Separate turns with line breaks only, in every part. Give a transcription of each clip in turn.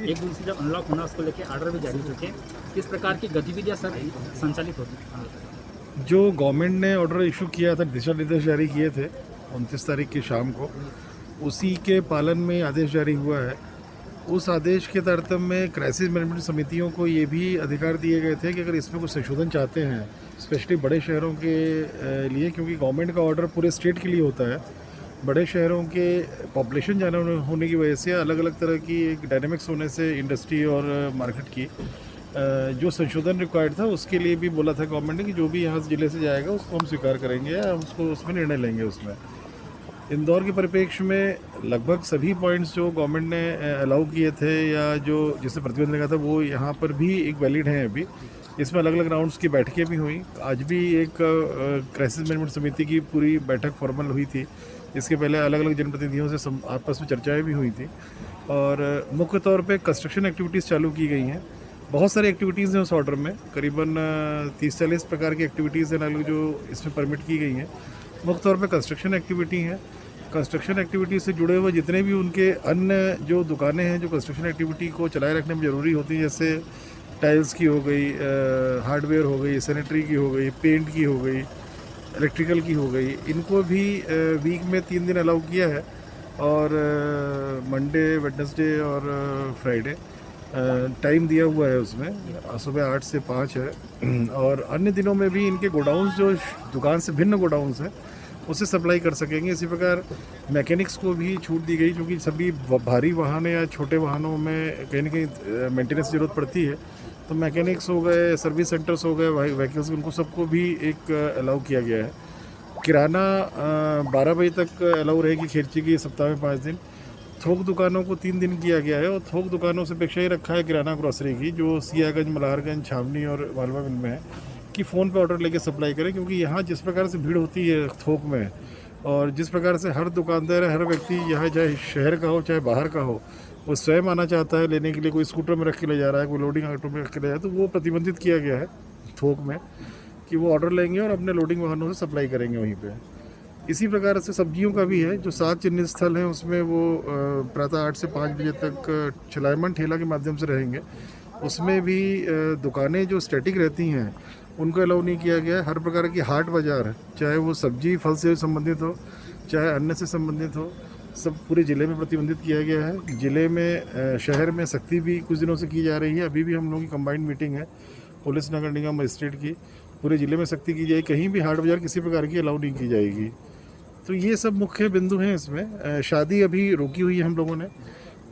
एक दिन से जब अनलॉक होना उसको लेके आर्डर भी जारी हो चुके हैं। किस प्रकार की गतिविधियां सर संचालित होती हैं?
जो गवर्नमेंट ने ऑर्डर इशू किया था, दिशा निर्देश जारी किए थे 29 तारीख की शाम को, उसी के पालन में आदेश जारी हुआ है। उस आदेश के तारतम्य में क्राइसिस मैनेजमेंट समितियों को ये भी अधिकार दिए गए थे कि अगर इसमें कुछ संशोधन चाहते हैं, स्पेशली बड़े शहरों के लिए, क्योंकि गवर्नमेंट का ऑर्डर पूरे स्टेट के लिए होता है, बड़े शहरों के पॉपुलेशन ज़्यादा होने की वजह से, अलग अलग तरह की एक डायनेमिक्स होने से इंडस्ट्री और मार्केट की जो संशोधन रिक्वायर्ड था, उसके लिए भी बोला था गवर्नमेंट ने कि जो भी यहाँ ज़िले से जाएगा उसको हम स्वीकार करेंगे या हम उसको उसमें निर्णय लेंगे। उसमें इंदौर के परिप्रेक्ष्य में लगभग सभी पॉइंट्स जो गवर्नमेंट ने अलाउ किए थे या जो जिसे प्रतिबंध लगा था, वो यहाँ पर भी एक वैलिड हैं अभी। इसमें अलग अलग राउंड्स की बैठकें भी हुई। आज भी एक क्राइसिस मैनेजमेंट समिति की पूरी बैठक फॉर्मल हुई थी। इसके पहले अलग अलग जनप्रतिनिधियों से आपस में चर्चाएं भी हुई थी और मुख्य तौर पे कंस्ट्रक्शन एक्टिविटीज़ चालू की गई हैं। बहुत सारी एक्टिविटीज़ हैं उस ऑर्डर में, करीबन 30-40 प्रकार की एक्टिविटीज़ हैं अलग जो इसमें परमिट की गई हैं। मुख्य तौर पे कंस्ट्रक्शन एक्टिविटी हैं। कंस्ट्रक्शन एक्टिविटी से जुड़े हुए जितने भी उनके अन्य जो दुकानें हैं जो कंस्ट्रक्शन एक्टिविटी को चलाए रखने में ज़रूरी होती हैं, जैसे टाइल्स की हो गई, हार्डवेयर हो गई, सैनिटरी की हो गई, पेंट की हो गई, इलेक्ट्रिकल की हो गई, इनको भी वीक में 3 दिन अलाउ किया है और मंडे, वेडनेसडे और फ्राइडे टाइम दिया हुआ है। उसमें सुबह 8 से 5 है और अन्य दिनों में भी इनके गोडाउन्स जो दुकान से भिन्न गोडाउन्स हैं उससे सप्लाई कर सकेंगे। इसी प्रकार मैकेनिक्स को भी छूट दी गई, क्योंकि सभी भारी वाहन या छोटे वाहनों में कहीं ना कहीं मेंटेनेंस की जरूरत पड़ती है, तो मैकेनिक्स हो गए, सर्विस सेंटर्स हो गए, व्हीकल्स, उनको सबको भी एक अलाउ किया गया है। किराना 12 बजे तक अलाउ रहेगी खेरची की, सप्ताह में 5 दिन। थोक दुकानों को 3 दिन किया गया है और थोक दुकानों से अपेक्षा ही रखा है किराना ग्रॉसरी की, जो सियागंज, मल्हारगंज, छावनी और मालवा मिल में है, कि फ़ोन पे ऑर्डर लेके सप्लाई करें। क्योंकि यहाँ जिस प्रकार से भीड़ होती है थोक में और जिस प्रकार से हर दुकानदार, हर व्यक्ति यहाँ चाहे शहर का हो चाहे बाहर का हो, वो स्वयं आना चाहता है लेने के लिए। कोई स्कूटर में रख के ले जा रहा है, कोई लोडिंग ऑटो में रख के ले जा रहा है, तो वो प्रतिबंधित किया गया है थोक में कि वो ऑर्डर लेंगे और अपने लोडिंग वाहनों से सप्लाई करेंगे वहीं पे। इसी प्रकार से सब्जियों का भी है, जो 7 चिन्हित स्थल हैं उसमें वो प्रातः 8 से 5 बजे तक चलायमान ठेला के माध्यम से रहेंगे। उसमें भी दुकानें जो स्टैटिक रहती हैं उनको अलाउ नहीं किया गया है। हर प्रकार की हाट बाज़ार, चाहे वो सब्जी फल से संबंधित हो चाहे अन्य से संबंधित हो, सब पूरे ज़िले में प्रतिबंधित किया गया है। ज़िले में शहर में सख्ती भी कुछ दिनों से की जा रही है। अभी भी हम लोगों की कंबाइंड मीटिंग है पुलिस, नगर निगम, मजिस्ट्रेट की। पूरे ज़िले में सख्ती की जाएगी, कहीं भी हाट बाज़ार किसी प्रकार की अलाउ नहीं की जाएगी। तो ये सब मुख्य बिंदु हैं इसमें। शादी अभी रोकी हुई है हम लोगों ने,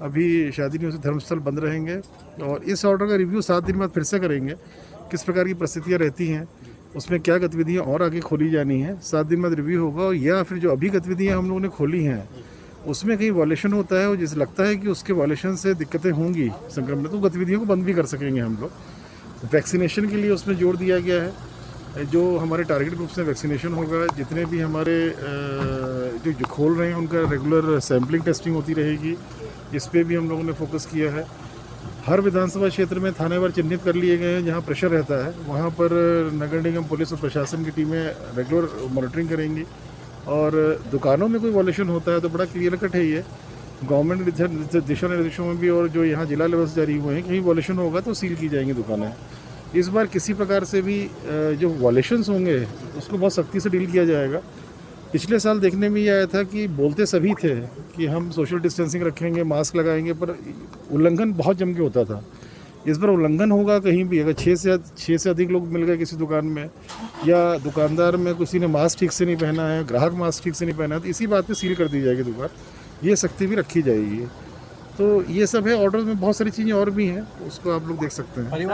अभी शादी नहीं हो सकती, धर्मस्थल बंद रहेंगे और इस ऑर्डर का रिव्यू 7 दिन बाद फिर से करेंगे, किस प्रकार की परिस्थितियाँ रहती हैं, उसमें क्या गतिविधियाँ और आगे खोली जानी है। 7 दिन बाद रिव्यू होगा और या फिर जो अभी गतिविधियाँ हम लोगों ने खोली हैं उसमें कहीं वॉलेशन होता है और जिस लगता है कि उसके वॉलेशन से दिक्कतें होंगी संक्रमण, तो गतिविधियों को बंद भी कर सकेंगे हम लोग। वैक्सीनेशन के लिए उसमें जोर दिया गया है। जो हमारे टारगेट ग्रुप से वैक्सीनेशन होगा, जितने भी हमारे जो खोल रहे हैं उनका रेगुलर सैम्पलिंग टेस्टिंग होती रहेगी, इस पर भी हम लोगों ने फोकस किया है। हर विधानसभा क्षेत्र में थानेवार चिन्हित कर लिए गए हैं जहां प्रेशर रहता है, वहां पर नगर निगम, पुलिस और प्रशासन की टीमें रेगुलर मॉनिटरिंग करेंगी और दुकानों में कोई वॉलेशन होता है तो बड़ा क्लियर कट है ये गवर्नमेंट दिशा निर्देशों में भी, और जो यहाँ जिला लेवल से जारी हुए हैं, कहीं वॉलेशन होगा तो सील की जाएंगी दुकानें। इस बार किसी प्रकार से भी जो वॉलेशंस होंगे उसको बहुत सख्ती से डील किया जाएगा। पिछले साल देखने में ये आया था कि बोलते सभी थे कि हम सोशल डिस्टेंसिंग रखेंगे, मास्क लगाएंगे, पर उल्लंघन बहुत जम के होता था। इस बार उल्लंघन होगा कहीं भी, अगर 6 से अधिक लोग मिल गए किसी दुकान में या दुकानदार में किसी ने मास्क ठीक से नहीं पहना है, ग्राहक मास्क ठीक से नहीं पहना है, तो इसी बात पे सील कर दी जाएगी दुकान। ये सख्ती भी रखी जाएगी। तो ये सब है ऑर्डर में, बहुत सारी चीज़ें और भी हैं, उसको आप लोग देख सकते हैं।